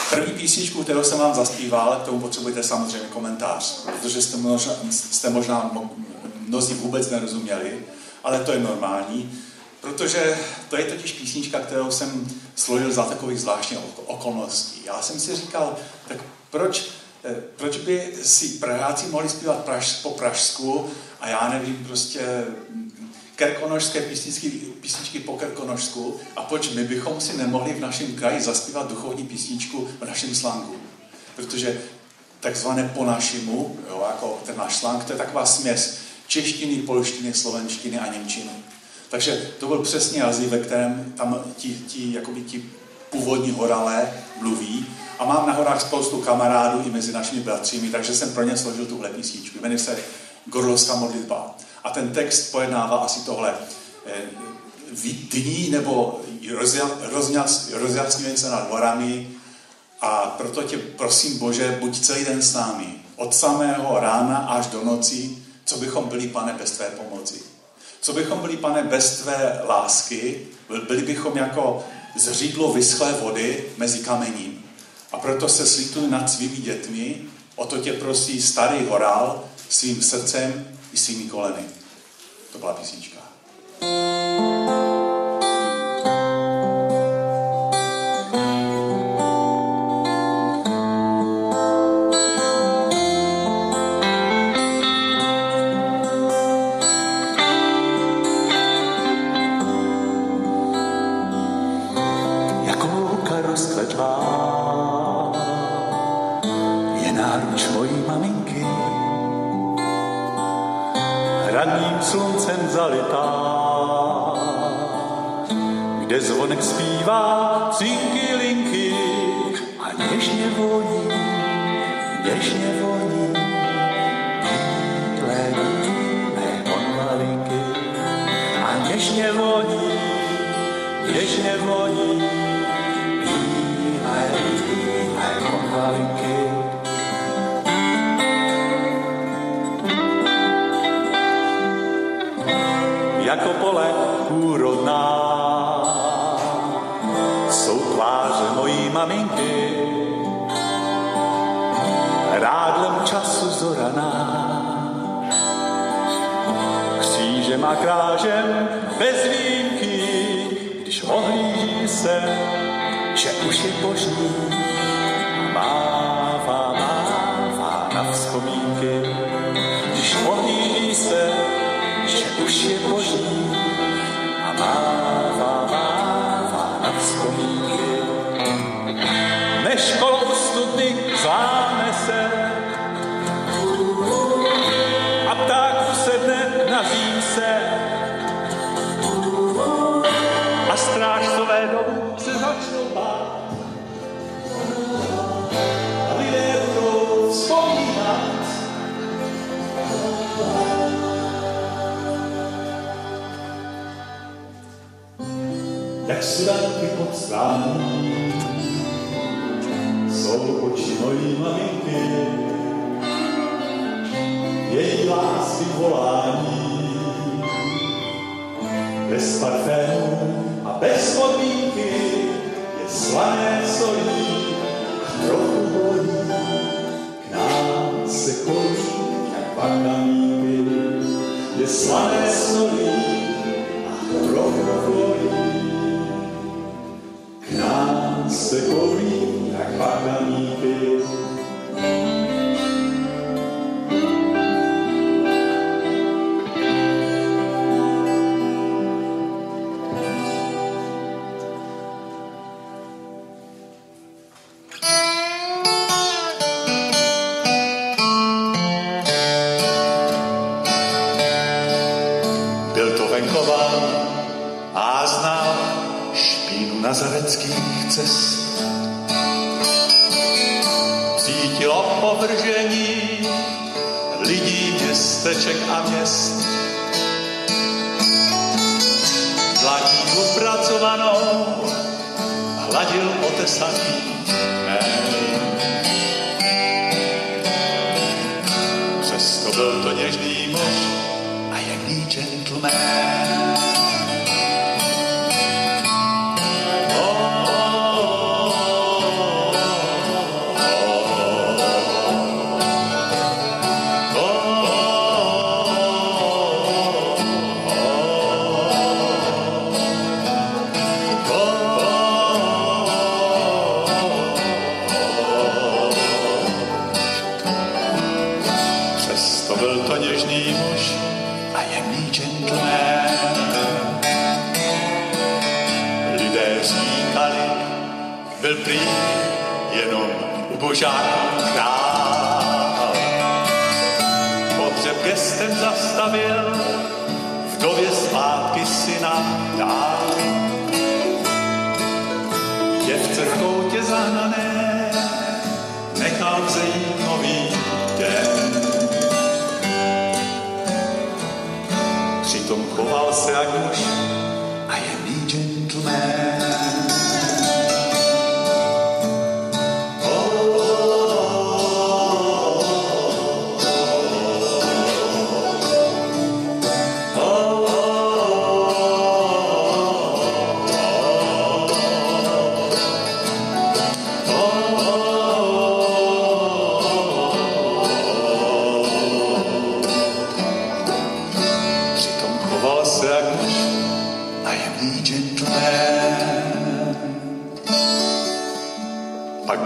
První písničku, kterou jsem vám zaspíval, k tomu potřebujete samozřejmě komentář, protože jste možná mnozí vůbec nerozuměli, ale to je normální, protože to je totiž písnička, kterou jsem složil za takových zvláštních okolností. Já jsem si říkal, tak proč by si Pražáci mohli zpívat po pražsku a já nevím, prostě kerkonožské písničky po kerkonožsku a proč my bychom si nemohli v našem kraji zaspívat duchovní písničku v našem slangu. Protože takzvané po našemu, jo, jako ten náš slang, to je taková směs češtiny, polštiny, slovenštiny a němčiny. Takže to byl přesně jazyk, ve kterém tam ti původní horalé mluví. A mám na horách spoustu kamarádů i mezi našimi bratřími, takže jsem pro ně složil tuhle písničku. Jmenuje se Gorlovská modlitba. A ten text pojednává asi tohle. Dní nebo rozjasňuje se nad horami a proto tě prosím, Bože, buď celý den s námi. Od samého rána až do noci, co bychom byli, Pane, bez tvé pomoci. Co bychom byli, Pane, bez tvé lásky, byli bychom jako zřídlo vyschlé vody mezi kamením. A proto se slituj nad svými dětmi, o to tě prosí starý horál svým srdcem i svými koleny. To byla písnička. Jako louka rozkvetlá je náruč mojí maminky, ranním sluncem zalitá, kde zvonek zpívá cinky něžně voní bílé mé konvalinky. A něžně voní bílé konvalinky. Jako pole úrodná jsou tváře mojí maminky, rádlem času zoraná, křížem a krážem bez výjimky, když ohlíží se, že už je boží, mává na vzpomínky, když ohlíží se, že už je boží a mává na vzpomínky. Než kolo u studny zláme se a pták usedne na římse a strážcové domu se začnou bát a lidé budou vzpomínat. Jak sudanky pod strání jsou oči mojí maminky, její lásky volání, bez parfému a bez podmínky je slané solí a trochu bolí, k nám se kolí jak bakamínky, je slané solí a trochu bolí. Nám se kolí jak bakamínky. Byl to venkován a znal špínu nazareckých cest. Cítilo povržení lidí, městeček a měst. Dlaní upracovanou hladil otesaný jmény. Přesto byl to něžný muž a jemný gentleman. Byl prý jenom ubožák král. Pohřeb gestem zastavil, vdově zpátky syna dál. Děvce v koutě zahnané nechal vzejít nový den. Přitom choval se jak muž a jemný gentleman.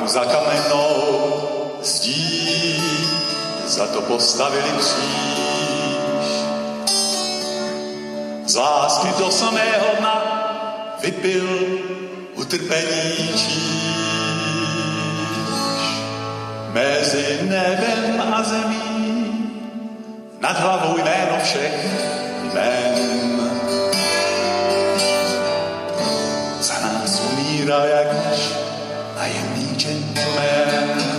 Za kamennou zdí za to postavili kříž. Z lásky do samého dna vypil utrpení číž. Mezi nebem a zemí nad hlavou jméno všech jmén. Za nás umírá jak muž a jemný gentleman.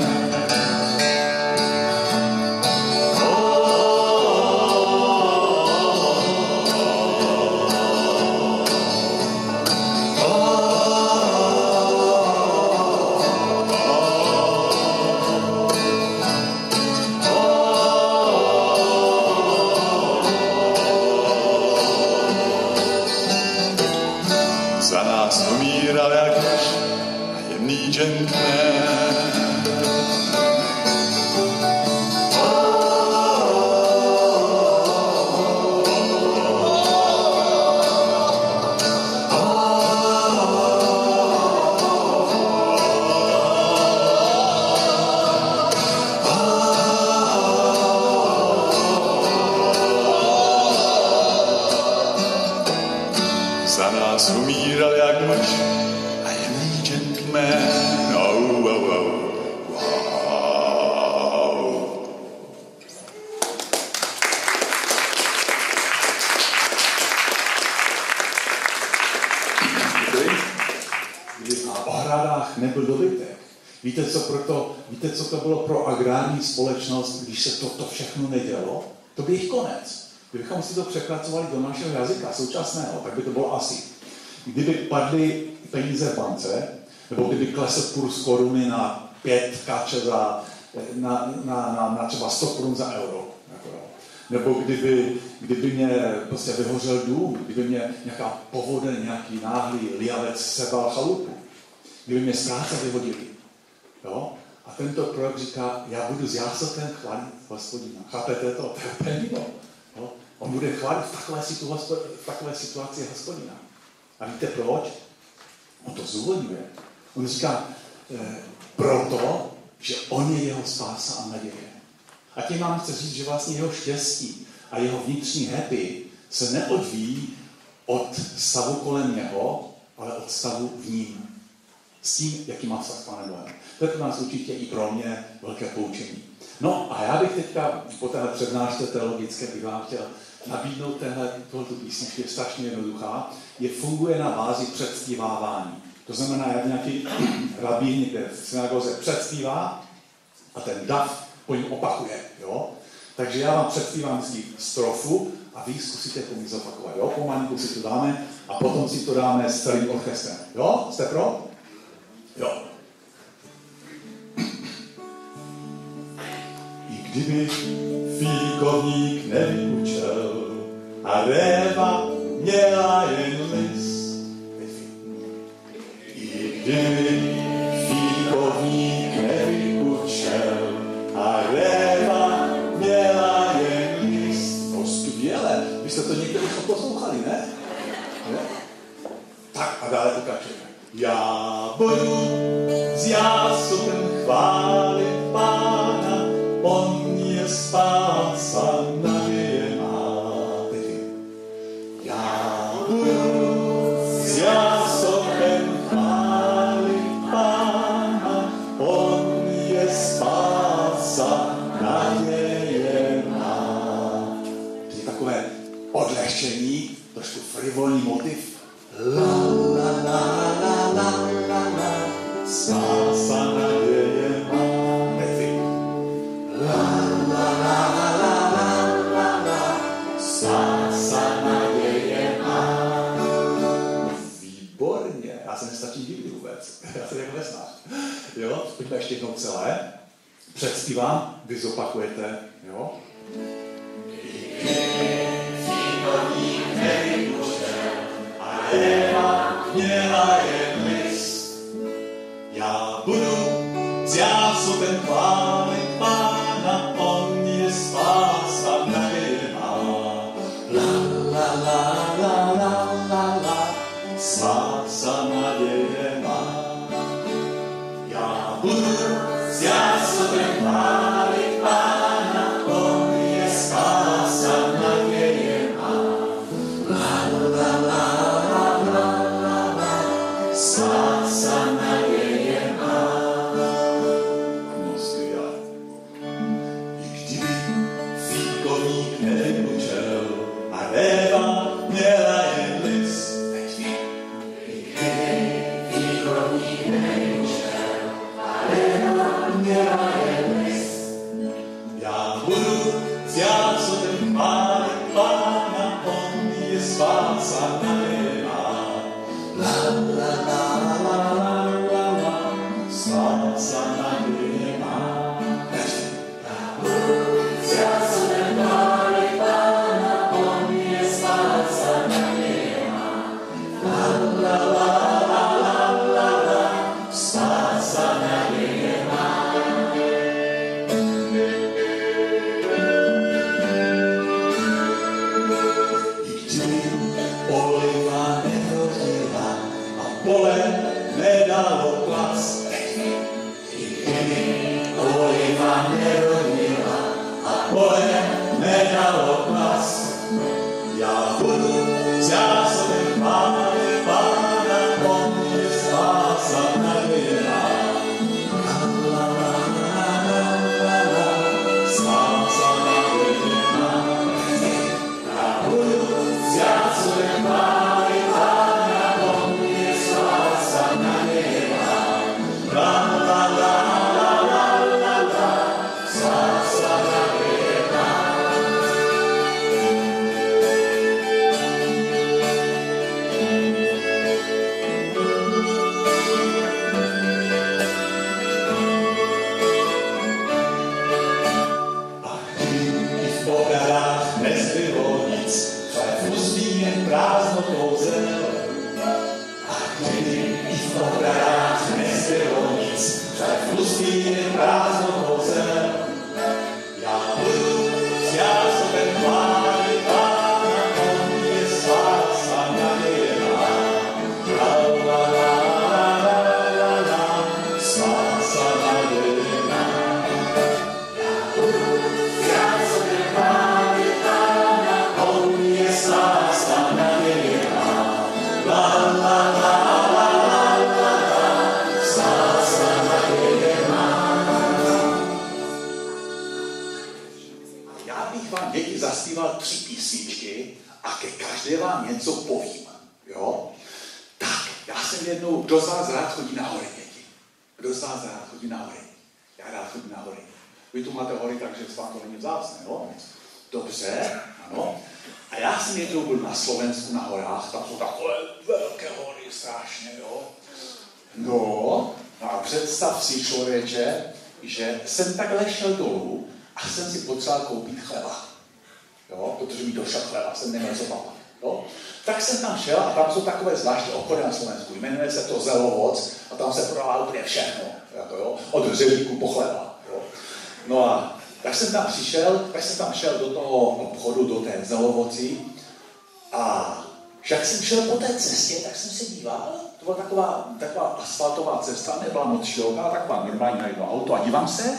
Za nás umíral jak muž a jemný gentleman. Za nás umíral jak muž a jemný gentleman. Oh, oh, oh. Wow. Kdy na ohradách nebyl dobytek. Víte, co to bylo pro agrární společnost, když se toto všechno nedělo? To by jich konec. Kdybychom si to přepracovali do našeho jazyka současného, tak by to bylo asi. Kdyby padly peníze v bance, nebo kdyby klesl kurz koruny na 5 kače na třeba 100 korun za euro. Nebo kdyby mě prostě vyhořel dům, kdyby mě nějaká povodeň, nějaký náhlý liavec sebal chalupu, kdyby mě z práce vyhodili. Jo? A tento projekt říká, já budu s jásotem chválit Hospodina. Chápete to? To je peníno. On bude chválit v takové situaci Hospodina. A víte proč? On to zdůvodňuje. On říká, proto, že on je jeho spása a naděje. A tím vám chce říct, že vlastně jeho štěstí a jeho vnitřní happy se neodvíjí od stavu kolem něho, ale od stavu v ním. S tím, jaký má vztah s Pánem Bohem. To je pro nás určitě i pro mě velké poučení. No a já bych teďka po téhle přednášce teologické bych vám chtěl nabídnout tohleto písničku, je strašně jednoduchá, funguje na bázi předspívávání. To znamená, jak nějaký rabín někde v synagoze předspívá a ten dav po něm opakuje. Jo? Takže já vám předspívám vždycky strofu a vy zkusíte po ní zopakovat. Jo? Pomalinku si to dáme a potom si to dáme s celým orchestrem. Jo? Jste pro? Jo. I kdyby fíkovník nevyučel a réva měla jen list. I kdyby fíkovník nevyučel a réva měla jen list. No skvěle, vy jste to někde už poslouchali, ne? Tak a dále pokračujeme. Já budu s jásochem chválit Pána, on je spása naděje má. Já budu s jásochem chválit Pána, on je spása naděje má. To je takové odlehčení, trošku frivolní motiv. La la la la la la la, spása naděje má. La la la la la la la, spása naděje má. Výborně, já se nestačím divit vůbec, já se jako nesnáš. Jo, pojďme ještě jednou celé. Předspívám, vy zopakujete, jo. Eva měla jen list. Já budu s jásochem chválit Pána, on je spása naděje má. La la la la la la la, spása naděje má. Já budu s jásochem chválit Pána, on je spása naděje má. La la la. Spása naděje má. No skvěle. I kdyby fíkovník nevyučel a réva měla jen list. I kdyby fíkovník nevyučel nedalo klas. I kdyby oliva nerodila a pole nedalo klas. Já budu zásobem chválit Pána, on je spása nadějná. Spása nadějná. Já budu zásobem chválit Pána, on je spása nadějná. La la la la la la la, spása nadějná. Nezbylo nic, v pustýně prázdnotou zel. A kdyby i v obradách nezbylo nic, v pustýně prázdnotou zel. Já budu s jásobem chválit Pána, on je spása nadějná. La la la la la la la, spása nadějná. Já budu s jásobem chválit Pána, on je spása nadějná. La la la la la la la, spása nadějná. Já bych vám, děti, zaspíval 3 písničky a ke každé vám něco povím. Jo? Tak, já jsem jednou, kdo z vás rád chodí na hory, děti? Kdo z vás rád chodí na hory? Já rád chodím na hory. Vy tu máte hory, takže s vám to není vzácné, jo? Dobře, ano. A já jsem jednou byl na Slovensku na horách, tam jsou takové velké hory, strašně, jo? No, a představ si, člověče, že jsem takhle šel dolů a jsem si potřeboval koupit chleba. Jo, protože mi došel chleba, jsem neměl co papat. Jo? Tak jsem tam šel a tam jsou takové zvláštní obchody na Slovensku. Jmenuje se to Zelovoc a tam se prodává úplně všechno. Jako, jo? Od hřebíku po chleba. Jo? No a tak jsem tam šel do toho obchodu, do té Zelovoci a jak jsem šel po té cestě, tak jsem se díval, to byla taková asfaltová cesta, nebyla moc široká, taková normální na jedno auto a dívám se,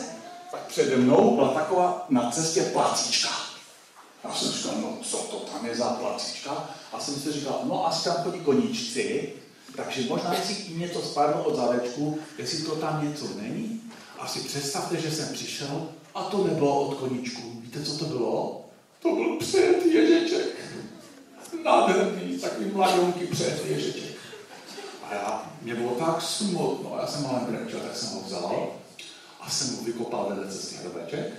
tak přede mnou byla taková na cestě placíčka. Já jsem říkal, no co to tam je za placíčka? A jsem si říkal, no asi tam chodí koníčci, takže možná jestli jim něco spadlo od zadečku, jestli to tam něco není. A si představte, že jsem přišel a to nebylo od koníčku. Víte, co to bylo? To byl před Ježeček. Nádherný, takový mladounký před Ježeček. A mě bylo tak smutno, já jsem malem brečel, tak jsem ho vzal a jsem ho vykopal vedle cesty hrobeček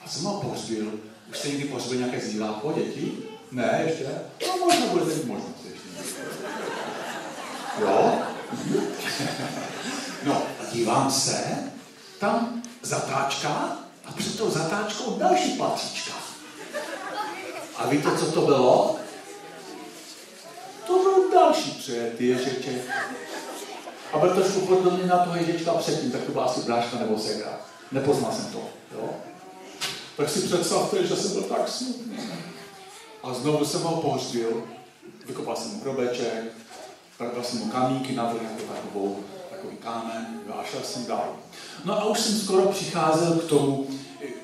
a jsem ho pohřbil. Už jste někdy pohřbil nějaké zvířátko, děti? Ne, ještě? No možná budete mít možnost ještě. Jo? No a dívám se, tam zatáčka a před tou zatáčkou další patříčka. A víte, co to bylo? To byl další před Ježeček. A byl trošku podobný na toho Ježečka předtím, tak to byla asi bráška nebo segra. Nepoznal jsem to. Jo? Tak si představte, že jsem byl tak smutný. A znovu jsem ho pohřbil, vykopal jsem mu hrobeček, dal jsem mu kamínky na vrch jako takový kámen a šel jsem dál. No a už jsem skoro přicházel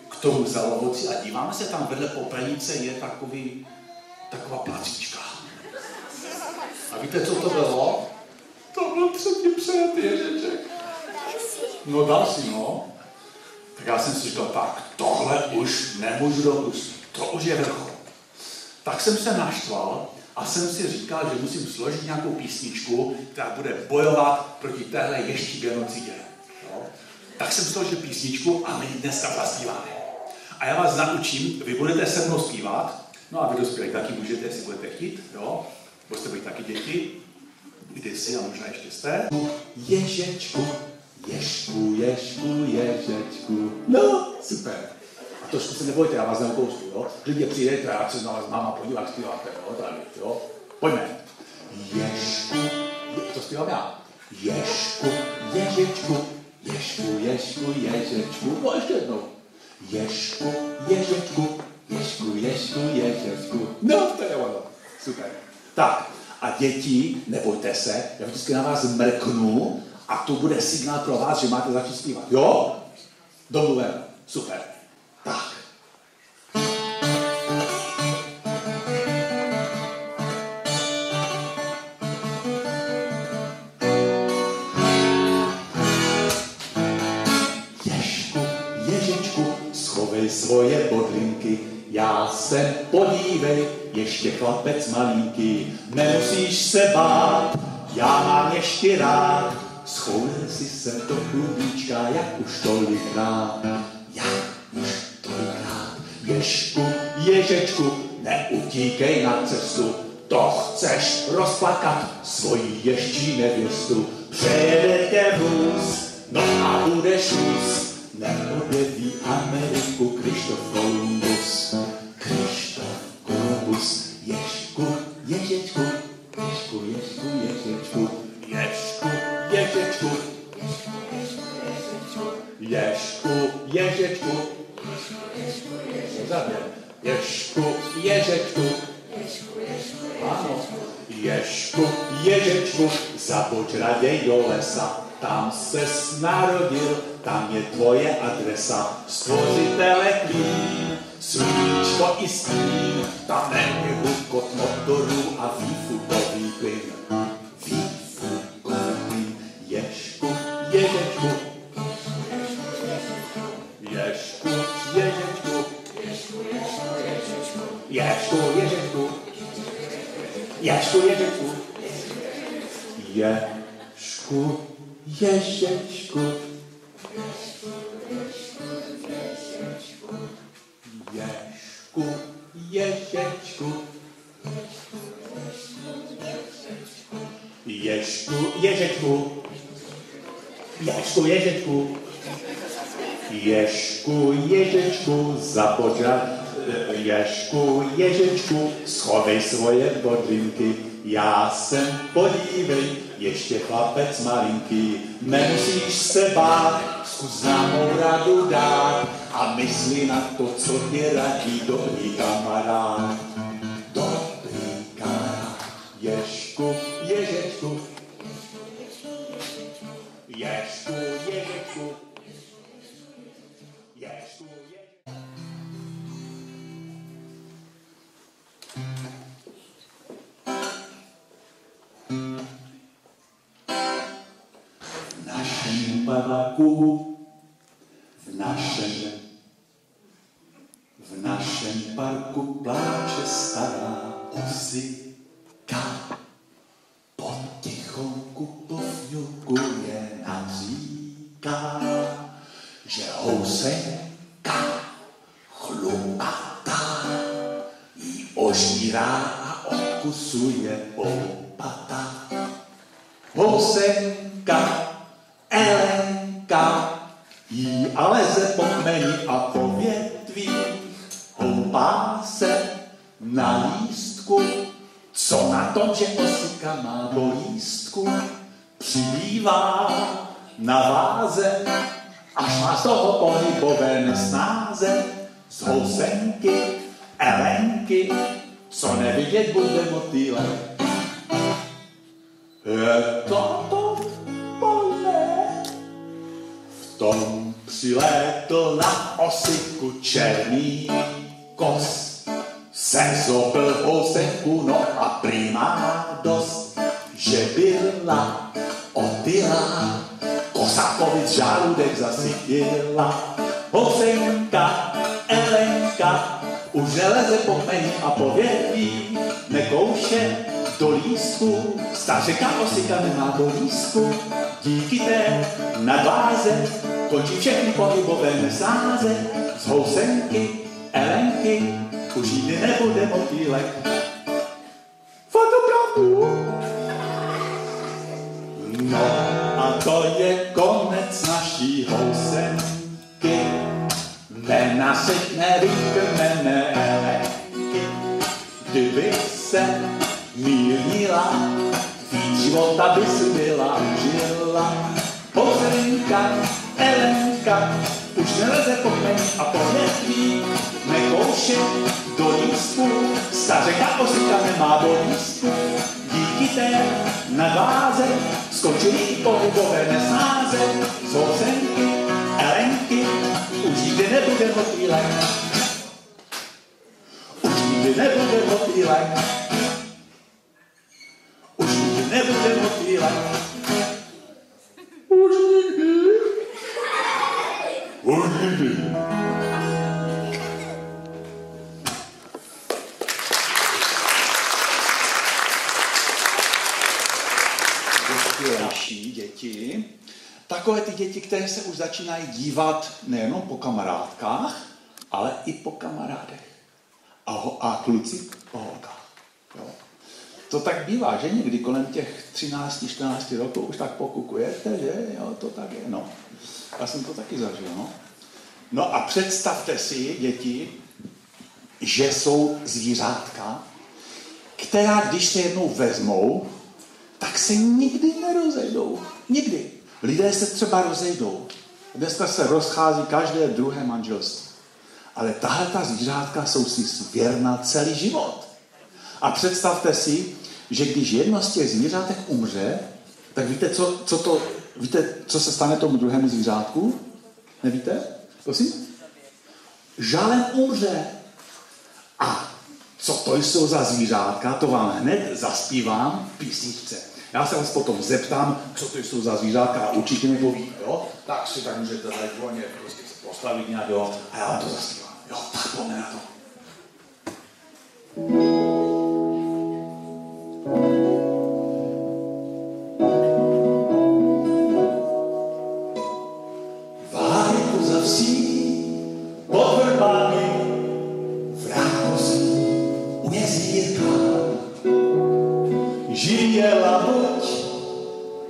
k tomu Zelovoci a díváme se, tam vedle popelnice je taková placíčka. A víte, co to bylo? To byl třetí před Ježeček. No další, no. Tak já jsem si říkal, tak tohle už nemůžu dopustit, to už je vrchol. Tak jsem se naštval a jsem si říkal, že musím složit nějakou písničku, která bude bojovat proti téhle ještí genocidě. Tak jsem složil písničku a my dneska zaspíváme. A já vás naučím, vy budete se mnou zpívat, no a vy dospělí taky můžete, jestli budete chtít, jo? Budete být taky děti, kdysi a možná ještě jste. Ježečku, ježku, ježku, ježečku. No, super. A trošku se nebojte, já vás neokousnu, jo? Klidně přijdete, já se na vás máma podívám, zpíváte, jo? Tady, jo? Pojďme. Ježku, to zpívám já. Ježku, ježečku, ježku, ježku, ježečku. No, ještě jednou. Ježku, ježečku, ježku, ježku, ježečku. No, to je ono. Super. Tak, a děti, nebojte se, já vždycky na vás mrknu A to bude signál pro vás, že máte začít zpívat. Jo? Domluveno. Super. Tak. Ježku, Ježičku, schovej svoje bodlinky. Já jsem, podívej, ještě chlapec malinký. Nemusíš se bát, já mám ještě rád. Schoulil si se do klubíčka, jak už tolikrát. Ježku, Ježečku, neutíkej na cestu. To chceš rozplakat svoji ježčí nevěstu. Přejede tě vůz, no a budeš růst. Neobjeví Ameriku Krištof Kolumbus. Krištof Kolumbus, Ježku, Ježečku, Ježku, Ježku, Ježečku, Ježku, Ježečku, Ježku, Ježečku, Ježku, Ježečku, ano, Ježku, Ježečku, započ raději do lesa. Tam ses narodil, tam je tvoje adresa. Stvořitele klín, sluníčko i stín. Tam není hukot motorů a výfukový plyn. Výfukový plyn. Ježku, Ježečku. Ježku, Ježečku. Ježku, Ježečku. Ježku, Ježečku. Ježku, Ježečku. Ježku, Ježečku. Ježku, Ježečku. Ježku, Ježečku. Ježku, Ježečku. Ježku, Ježečku, započat. Ježku, Ježečku, schovej svoje bodlinky. Já jsem, podívej, ještě chlapec malinký. Nemusíš se bát, zkus známou radu dát a mysli na to, co ti radí dobrý kamarád. Dobrý kamarád. Ježku, Ježečku. Ježku, Ježečku. Ježku, Ježečku. Baraku, v našem parku pláče stará osika. Potichonku pofňukuje nám říká, že housenka chlupatá jí ožírá a odkusuje poupata. Housenka Elenka jí ale ze po kmeni a po větvích houpá se na lístku. Co na tom, že osika má do lístku? Přibývá na váze, až má z toho pohybové nesnáze. Z housenky, Elenky, co nevidět bude motýlek. Je to v tom přilétl na osiku černý kos. Sezobl housenku, no a prima dost, že byla otyla, kosakovic žáludek zasytila. Housenka, Elenka, už neleze po kmeni a po větví, nekouše do lístku, stařeka osika nemá do lístku. Díky té nadváze končí všechny pohybové nesáze. Z housenky, Elenky, už nikdy nebude motýlek. Fotopravdu! No a to je konec naší housenky. Nenasytné vykrmené Elenky. Kdyby se mírnila, víc života by si byla žila. Housenka, Elenka, už neleze po kmeni a po větví, nekouše do lístku, stařeka osika nemá do lístku. Díky chytité na váze, skočili i pohybové nesnáze, sousenky, Elenky, už nikdy nebude motýlek. Už nikdy nebude motýlek. Už nikdy nebude motýlek. Už nikdy. Už nikdy. Dospělejší děti, takové ty děti, které se už začínají dívat nejenom po kamarádkách, ale i po kamarádech. A kluci po holkách. Jo. To tak bývá, že někdy kolem těch 13-14 roků už tak pokukujete, že jo, to tak je, no. Já jsem to taky zažil, no. No a představte si, děti, že jsou zvířátka, která, když se jednou vezmou, tak se nikdy nerozejdou. Nikdy. Lidé se třeba rozejdou. Dneska se rozchází každé druhé manželství. Ale tahle ta zvířátka jsou si věrná celý život. A představte si, že když jedno z těch zvířátek umře, tak víte, co se stane tomu druhému zvířátku? Nevíte? Prosím? Žalem umře. A co to jsou za zvířátka, to vám hned zaspívám v písničce. Já se vás potom zeptám, co to jsou za zvířátka a určitě mi poví, jo? Tak si tak můžete tady volně prostě se postavit nějak, jo? A já vám to zaspívám. Jo, tak pojďme na to. Váhy za vsí, pod vrbami, v rákosí, u jezírka. Žije labuť,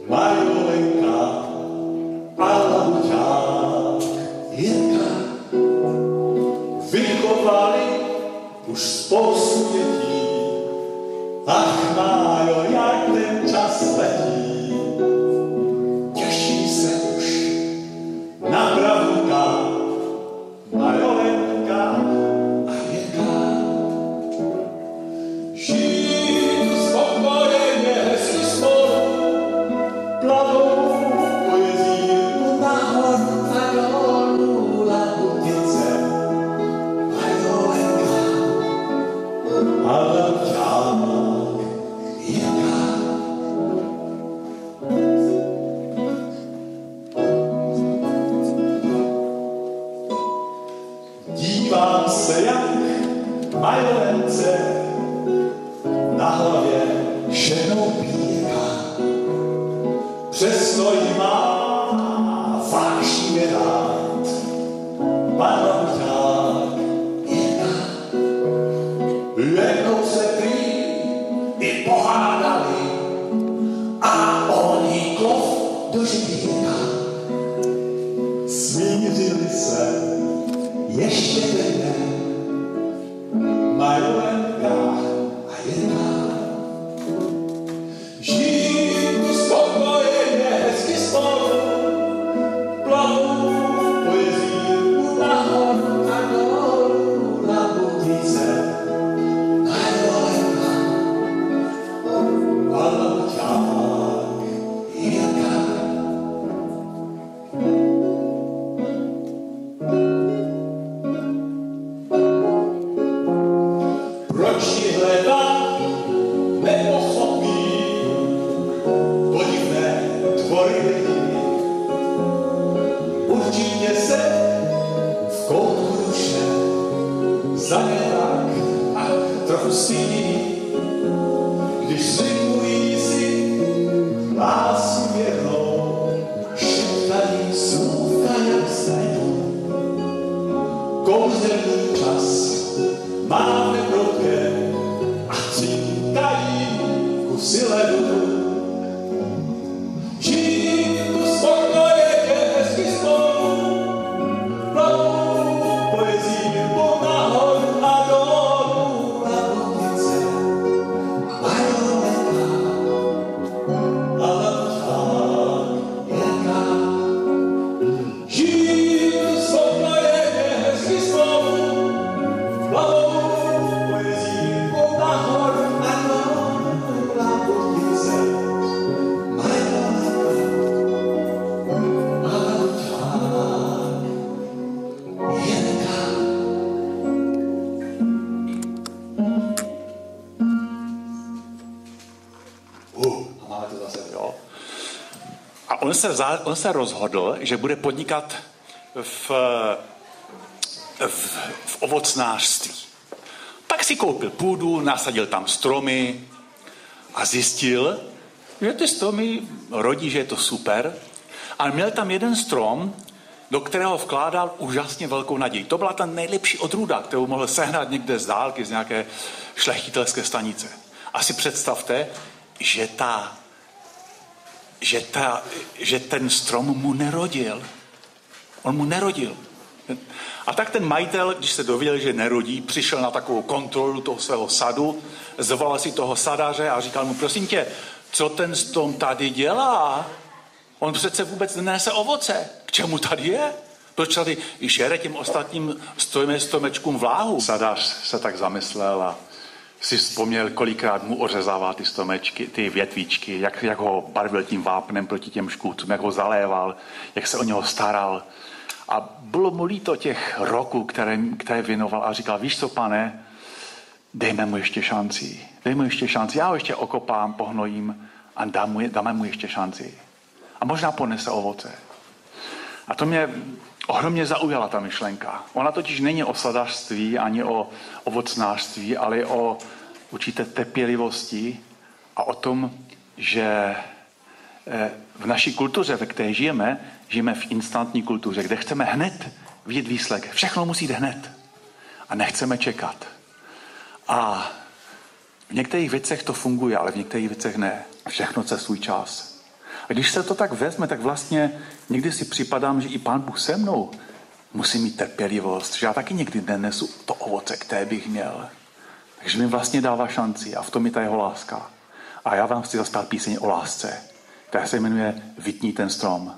majolenka a labuťák Jirka. Vychovali už spoustu dětí, ach Májo, jak ten čas letí. Těší se už na pravnuka, majolenka a Jirka. Žijí spokojeně hezky spolu, plavou po jezírku nahoru a dolů labutice. A labuťák Jirka. Dívám se, jak majolence na hlavě šednou pírka. Přesto jí má vážně rád pan labuťák Jirka. Jednou se prý i pohádali a on jí klov do žebírka. Smířili se ještě den, majolenka a Jirka. Žijí spokojeně hezky spolu, plavou po jezírku nahoru a dolů labutice. Proč ji hledá, nepochopí podivné tvory lidí. Určitě se v koutku duše za ně tak a trochu stydí, když slibují si lásku věrnou, šeptají slůvka jak snajdu. Kouzelný čas máme v ruce a cinkají kusy ledu. Žijí tu spokojeně hezky spolu, plavou po jezírku nahoru a dolů labutice. Majolenka a labuťák Jirka. Žijí tu spokojeně hezky spolu, on se rozhodl, že bude podnikat v ovocnářství. Tak si koupil půdu, nasadil tam stromy a zjistil, že ty stromy rodí, že je to super. A měl tam jeden strom, do kterého vkládal úžasně velkou naději. To byla ta nejlepší odrůda, kterou mohl sehnat někde z dálky, z nějaké šlechtitelské stanice. A si představte, že ten strom mu nerodil. On mu nerodil. A tak ten majitel, když se dověděl, že nerodí, přišel na takovou kontrolu toho svého sadu, zvolal si toho sadaře a říkal mu, prosím tě, co ten strom tady dělá? On přece vůbec nenese ovoce. K čemu tady je? Proč tady žere těm ostatním stromečkům vláhu? Sadař se tak zamyslel a si vzpomněl, kolikrát mu ořezával ty stromečky, ty větvičky, jak ho barvil tím vápnem proti těm škůdcům, jak ho zaléval, jak se o něho staral. A bylo mu líto těch roků, které věnoval a říkal, víš co, pane, dejme mu ještě šanci. Já ho ještě okopám, pohnojím a dáme mu ještě šanci. A možná ponese ovoce. A to mě ohromně zaujala ta myšlenka. Ona totiž není o sadařství ani o ovocnářství, ale o určité trpělivosti a o tom, že v naší kultuře, ve které žijeme v instantní kultuře, kde chceme hned vidět výsledek. Všechno musí jít hned. A nechceme čekat. A v některých věcech to funguje, ale v některých věcech ne. Všechno chce svůj čas. A když se to tak vezme, tak vlastně někdy si připadám, že i Pán Bůh se mnou musí mít trpělivost, že já taky někdy nenesu to ovoce, které bych měl. Takže mi vlastně dává šanci a v tom je ta jeho láska. A já vám chci zaspát píseň o lásce, která se jmenuje Vytni ten strom.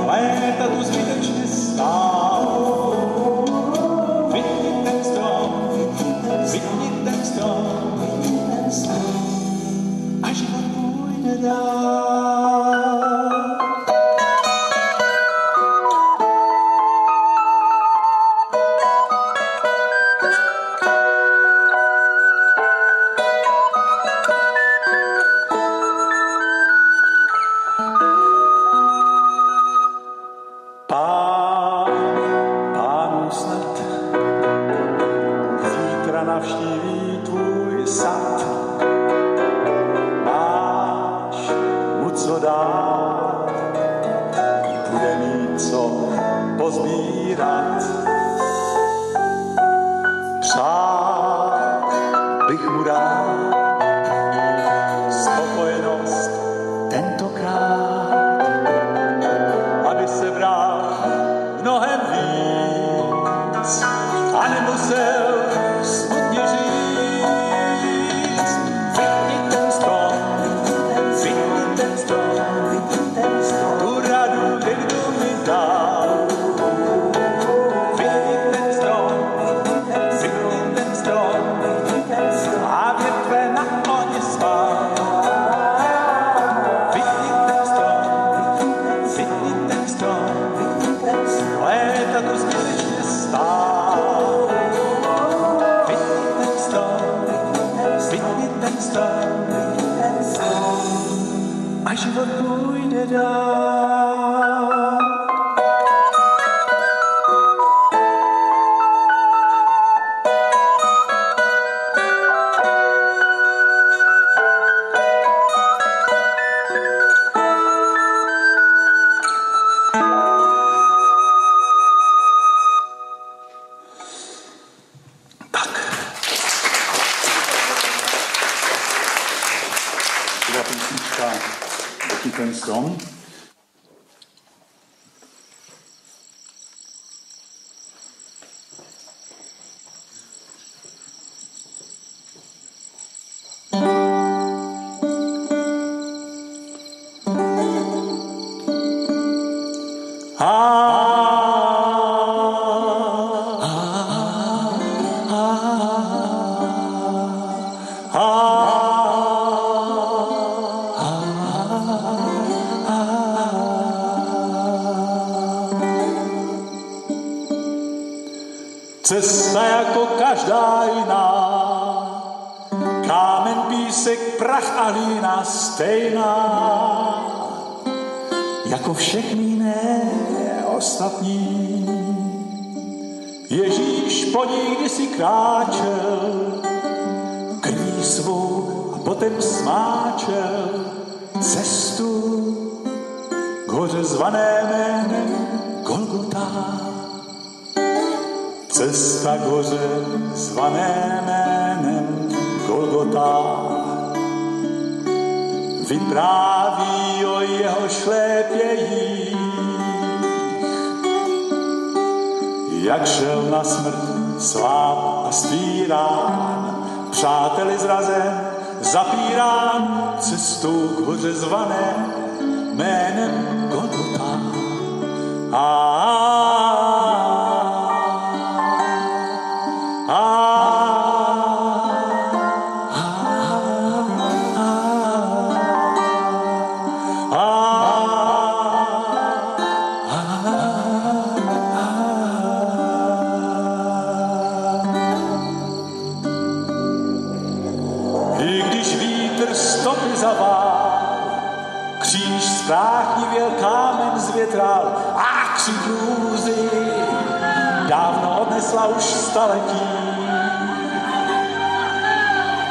Léta tu zbytečně stál. nepůjde dál. Ten strom. Cesta jako každá jiná, kámen, písek, prach a hlína stejná, jako všechny jiné ostatní. Ježíš po ní kdysi kráčel, krví svou a potom smáčel cestu k hoře zvané jménem Golgota. Cesta k hoře zvané jménem Golgota vypráví o jeho šlépějích, jak šel na smrt sláb a stvírán, přáteli zrazen zapírán, cestou k hoře zvané jménem Golgota. Kříž spráchnivěl, kámen zvětral a křik hrůzy dávno odnesla už staletí.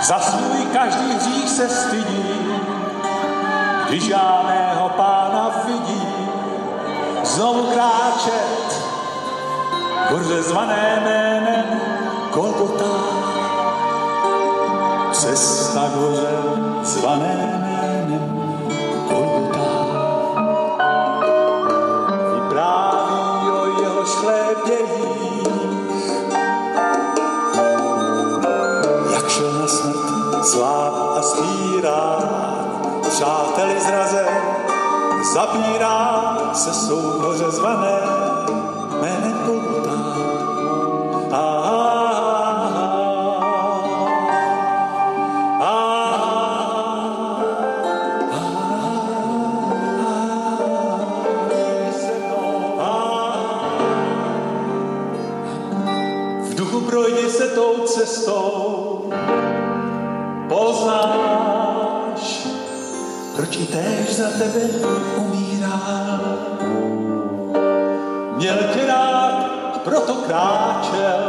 Za svůj každý hřích se stydí, když žádného pána vidí znovu kráčet k hoře zvané jménem Golgota. Cesta k hoře zvané jménem Golgota vypráví o jeho šlépějích, jak šel na smrt sláb a stírán, přáteli zrazen zapírá se svou hoře zvané jménem Golgota. Projdi se tou cestou, poznáš, proč i též za tebe umírá. Měl tě rád, proto kráčel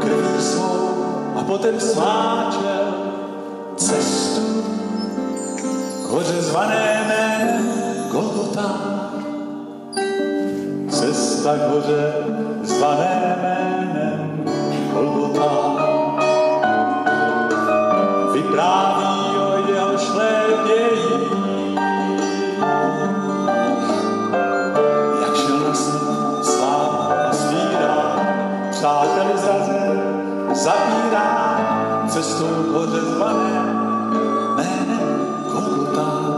krví svou a potom smáčel cestu k hoře zvané jménem Golgota. Cesta k hoře zvané jménem Golgota vypráví o jeho šlépějích, jak šel na smrt sláb a svírá, přáteli zrazen zapírá cestou k hoře zvané jménem Golgota.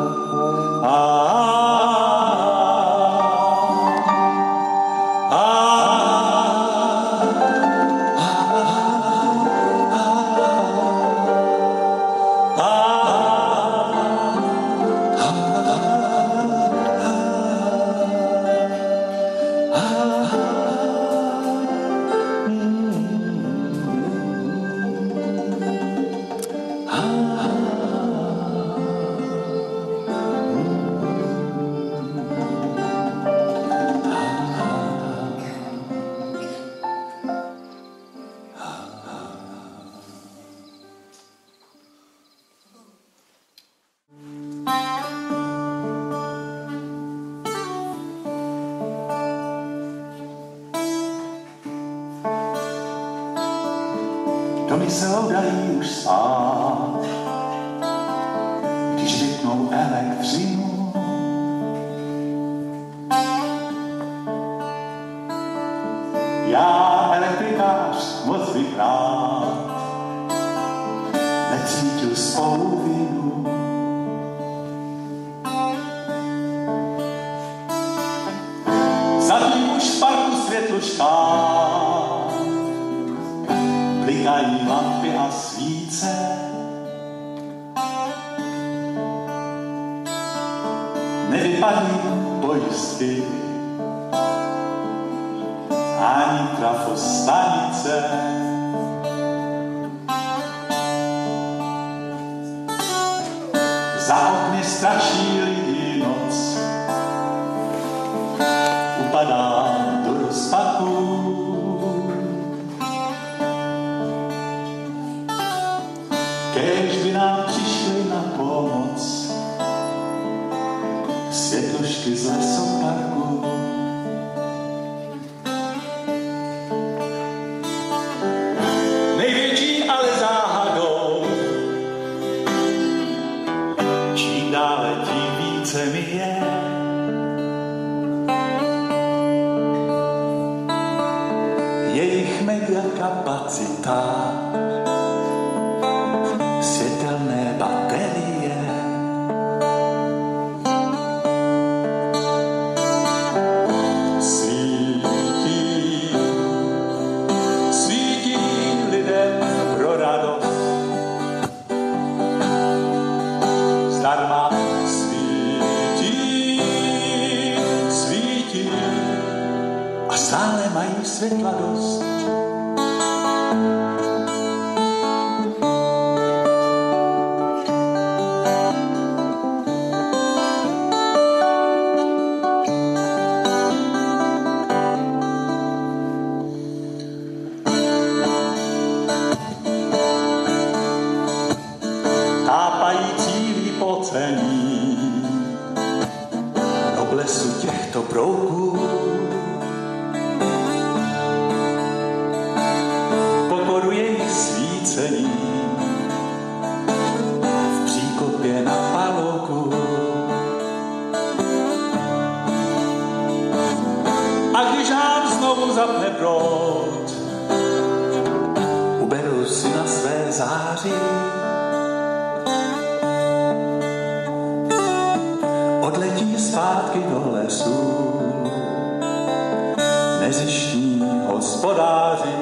domy se loudají už spát, když vypnou elektřinu. Já, elektrikář, moc bych rád necítil svou vinu. Zatím už v parku světlušká blikají lampy a svíce. Nevypadí pojistky ani trafostanice. Za okny straší lidi noc, upadá do rozpaku. Kéž by nám přišli na pomoc světlušky z lesoparku. Největší ale záhadou, čím dále tím více mi je, jejich megakapacita, světelné baterie. Svítí lidem pro radost, zdarma svítí a stále mají světla dost. Tápající vypocení noblesu těchto brouků pokoru jejich svícení v příkopě na palouku. A když nám znovu zapne proud, uberu si na své září. Odletí zpátky do lesu nezištní hospodáři.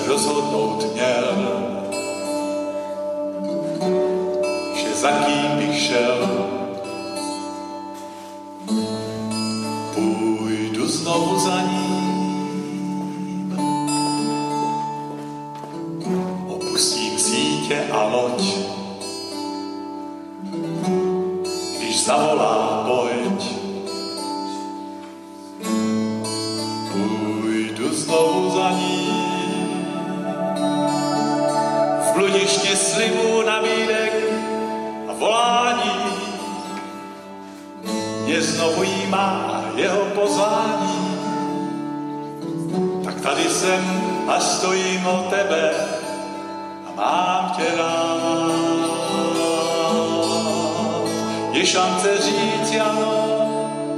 Rozhodnout měl, že za kým bych šel, půjdu znovu za ním. Opustím sítě a loď, když zavolá pojď. Půjdu znovu za ním. Bludiště slibů, nabídek a volání mě znovu jímá jeho pozvání. Tady jsem a stojím o tebe a mám tě rád. Je šance říct ano,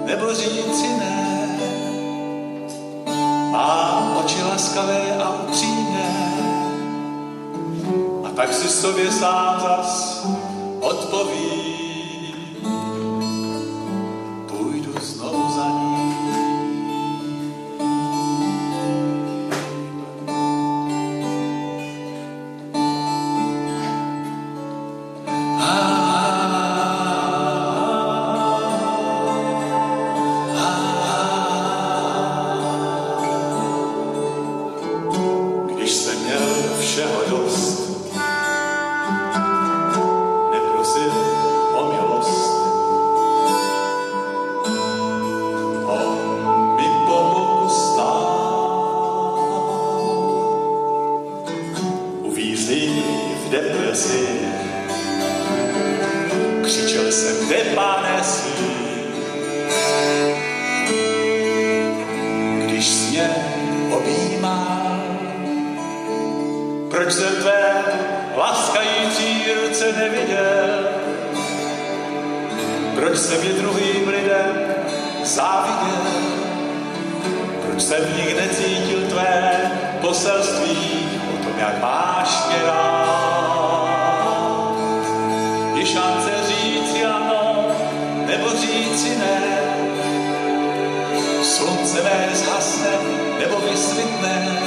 nebo říci ne. Mám oči laskavé a upřímné a tak si sobě sám zas odpovím. Půjdu znovu za ní. Křičel jsem, kde Pane jsi, když jsi mě objímal. Proč jsem tvé laskající ruce neviděl? Proč jsem je druhým lidem záviděl? Proč jsem v nich necítil tvé poselství o tom, jak máš mě rád? Je šance říci ano, nebo říci ne. Slunce mé zhasne, nebo vysvitne.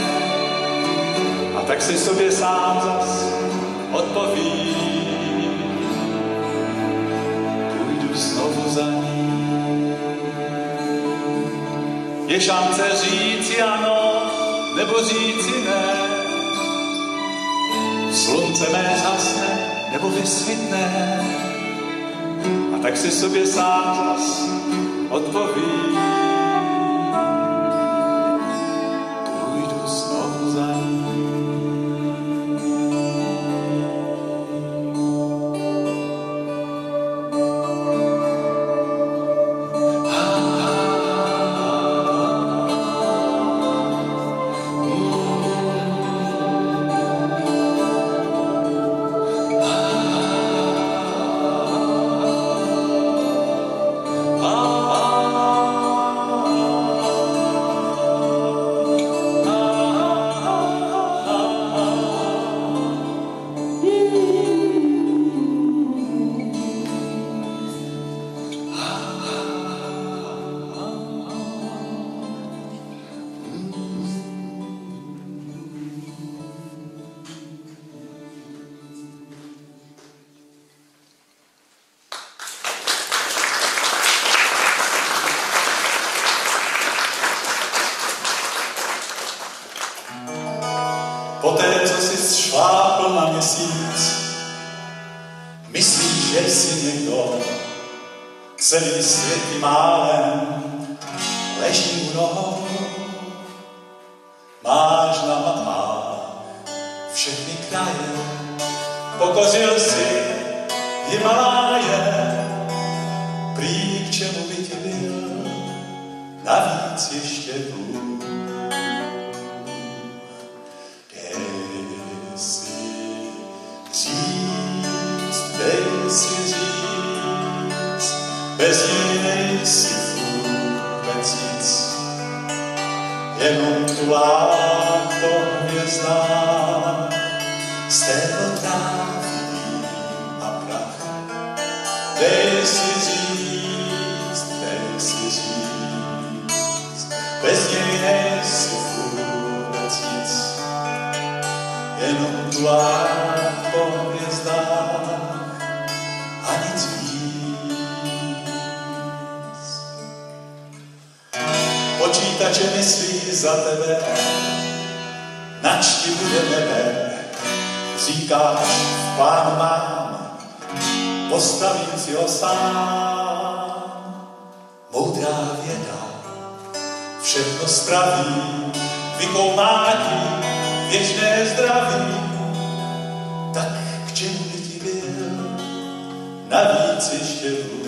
A tak si sobě sám zas odpovím. Půjdu znovu za ní. Je šance říci ano, nebo říci ne. Slunce mé zhasne, nebo vysvitne. A tak si sobě sám zas odpovím. Půjdu znovu za ní. Poté, co jsi šlápl na měsíc, myslíš, že jsi někdo, celý svět ti málem leží u nohou. Máš na mapách všechny kraje, pokořil si Himaláje. Prý k čemu by ti byl navíc ještě Bůh. Dej si říct, bez ní nejsi vůbec nic, jenom tulák po hvězdách, z tého tráví a prach. Dej si říct, bez něj nejsi vůbec nic, jenom tulák po hvězdách a nic víc. Počítače myslí za tebe, nač ti bude nebe. Říkáš, v plánu mám, postavím si ho sám. Moudrá věda všechno spraví, vykoumá ti věčné zdraví. Tak k čemu by ti byl navíc ještě Bůh?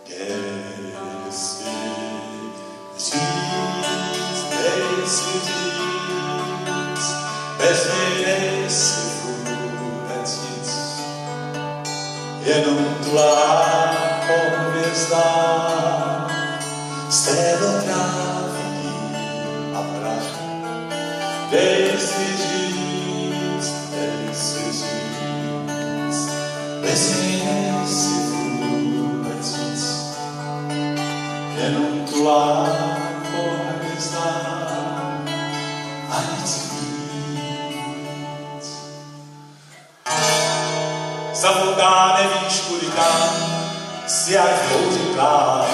Kde si říct, si říct, bez něj nejsi vůbec nic. Jenom tulá po hvězdách, z této trávy a prach. Dej si říct, bez něj nejsi vůbec nic. Jenom tulá po hvězdách a nic víc. Zavouká nevíš kudy kam, si jak v bouři plán,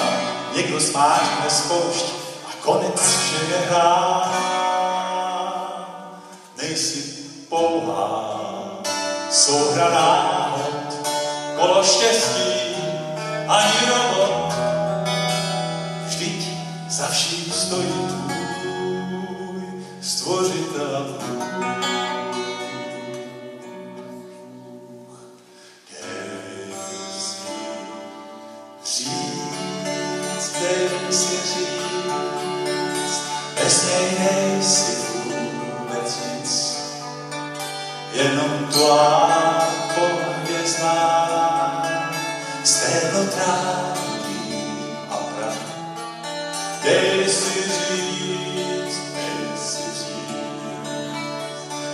někdo smáčkne spoušť a konec vše je hrá. Nejsi pouhá souhra náhod, kolo štěstí ani robot. Vždyť za vším stojí tvůj stvořitel a Bůh. Dej si říct, bez něj nejsi vůbec nic. Jenom tvá po hvězdách, z této trávy a prach. Dej si říct,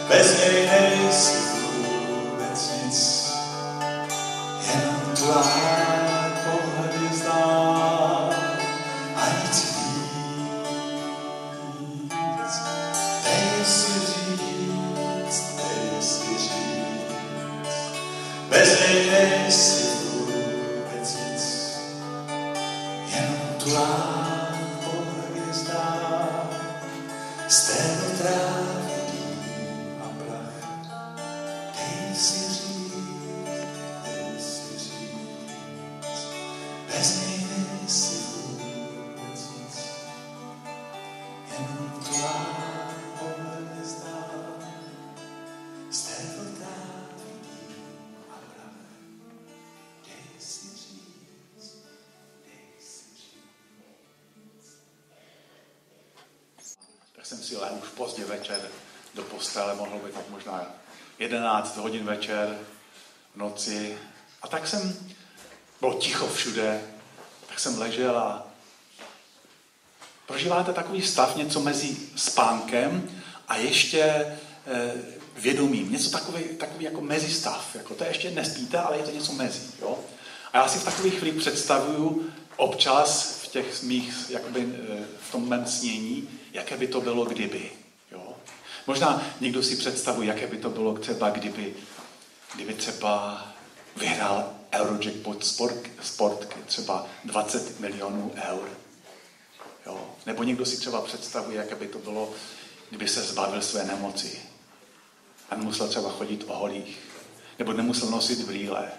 bez něj nejsi vůbec nic. Jenom tvá po hvězdách a nic víc. Dej si říct, bez něj nejsi vůbec nic. Jenom tulá po hvězdách, z této trávy a prach. Dej si říct, bez něj nejsi vůbec nic. Jenom tulá po hvězdách, z této trávy a prach. Dej si říct. Tak jsem si léhl už pozdě večer do postele, mohlo být tak možná 11 hodin večer v noci. A tak bylo ticho všude, tak jsem ležel a prožíváte takový stav, něco mezi spánkem a ještě vědomím. Něco takový jako mezistav. Jako to ještě nespíte, ale je to něco mezi. Jo? A já si v takových chvíli představuju občas v těch mých, jakoby, v tom mém snění, jaké by to bylo, kdyby. Jo? Možná někdo si představuje, jaké by to bylo třeba, kdyby třeba vyhrál Eurojackpot sport třeba 20 milionů eur. Jo? Nebo někdo si třeba představuje, jaké by to bylo, kdyby se zbavil své nemoci a nemusel třeba chodit o holích, nebo nemusel nosit brýle.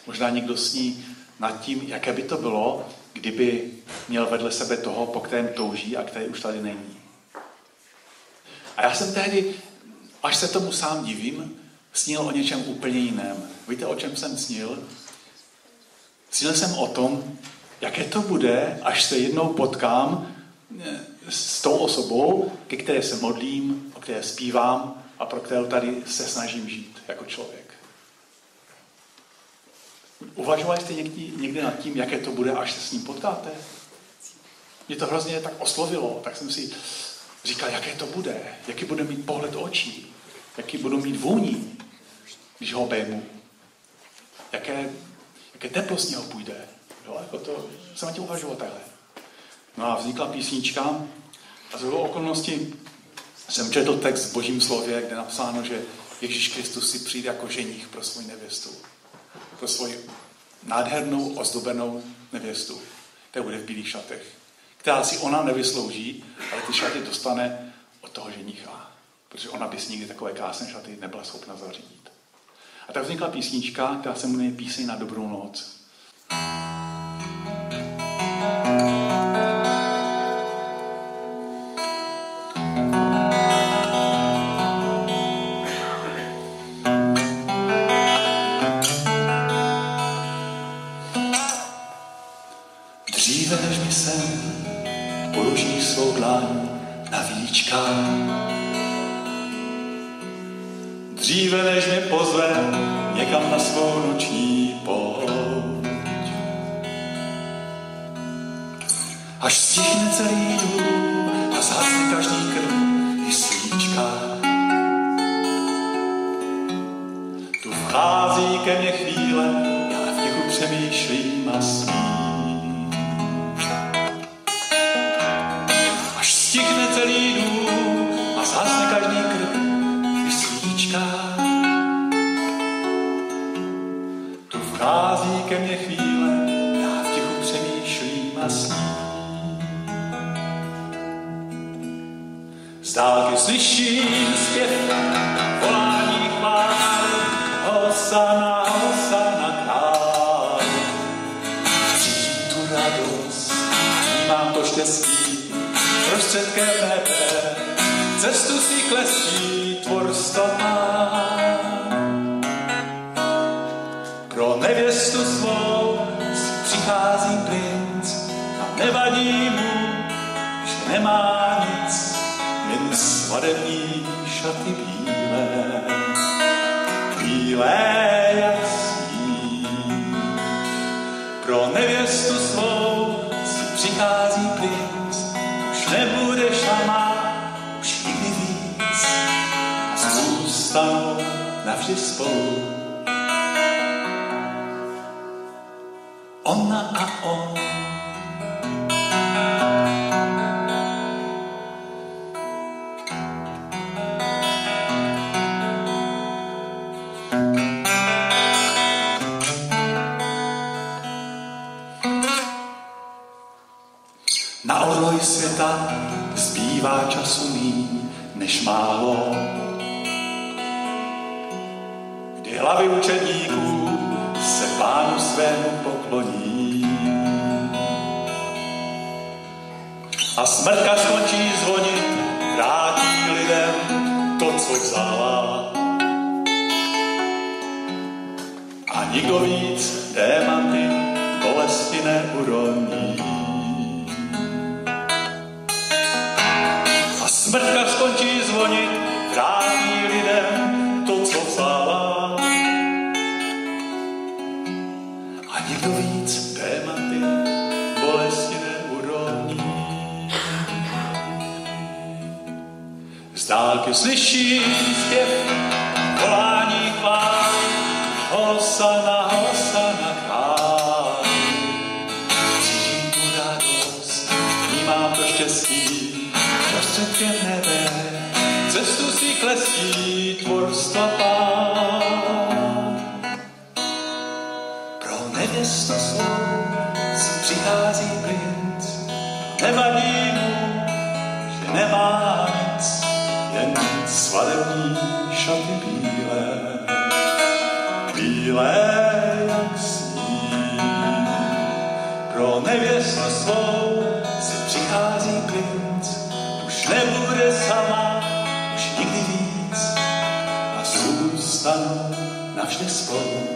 Možná někdo sní nad tím, jaké by to bylo, kdyby měl vedle sebe toho, po kterém touží a který už tady není. A já jsem tehdy, až se tomu sám divím, snil o něčem úplně jiném. Víte, o čem jsem snil? Snil jsem o tom, jaké to bude, až se jednou potkám s tou osobou, ke které se modlím, o které zpívám a pro kterou tady se snažím žít jako člověk. Uvažovali jste někdy nad tím, jaké to bude, až se s ním potkáte? Mě to hrozně tak oslovilo, tak jsem si říkal, jaké to bude, jaký bude mít pohled očí, jaký budou mít vůní, když ho obejmu, jaké teplo z něho půjde. Jo, jako to jsem na tím uvažoval takhle. No a vznikla písnička a z okolností jsem četl text v Božím slově, kde je napsáno, že Ježíš Kristus si přijde jako ženich pro svou nevěstu. Pro svoji nádhernou, ozdobenou nevěstu, která bude v bílých šatech. Která si ona nevyslouží, ale ty šaty dostane od toho ženicha. Protože ona by si nikdy takové krásné šaty nebyla schopna zařídit. A tak vznikla písnička, která se jmenuje Píseň na dobrou noc. Dříve než mi sem položíš svou dlaň, na víčka. Dříve než mě pozve někam na svou noční pouť. Až stichne celý dům a zhasne každý krv i svíčka. Tu vchází ke mně chvíle, já v tichu přemýšlím a spím. Až stichne celý dům a zhasne každý krv i svíčka. Tu vchází ke mně chvíle, já v tichu přemýšlím a spím. Z dálky slyším zpěv, volání chvály, Hosana, Hosana králi. Cítím tu radost, vnímám to štěstí, prostředkem nebe, cestu svých lestí tvorstva má. Pro nevěstu svou přichází princ a nevadí mu, že nemá nic, jen svadební šaty bílé, bílé jak sníh. Pro nevěstu svou si přichází princ, už nebude šamá, už nikdy víc, a zůstanou navždy spolu. Ona a on. Na orloj světa zbývá času míň než málo, kdy hlavy učedníků se Pánu svému pokloní. A smrtka skončí zvonit, vrátí lidem to, co vzala. A nikdo víc démanty bolesti neuroní. A smrtka skončí zvonit, vrátí lidem to, co vzala. A nikdo víc démanty bolesti neuroní. Z dálky slyším zpěv, volání chvály, Hosana, Hosana králi. Cítím tu radost, vnímám to štěstí, prostředkem nebe, cestu svých lestí tvorstva Pán. Pro nevěstu svou si přichází princ, nevadí mu, že nemá nic, jen svadební šaty bílé, bílé jak sníh. Pro nevěstu svou si přichází princ, už nebude sama, už nikdy víc, a zůstanou navždy spolu.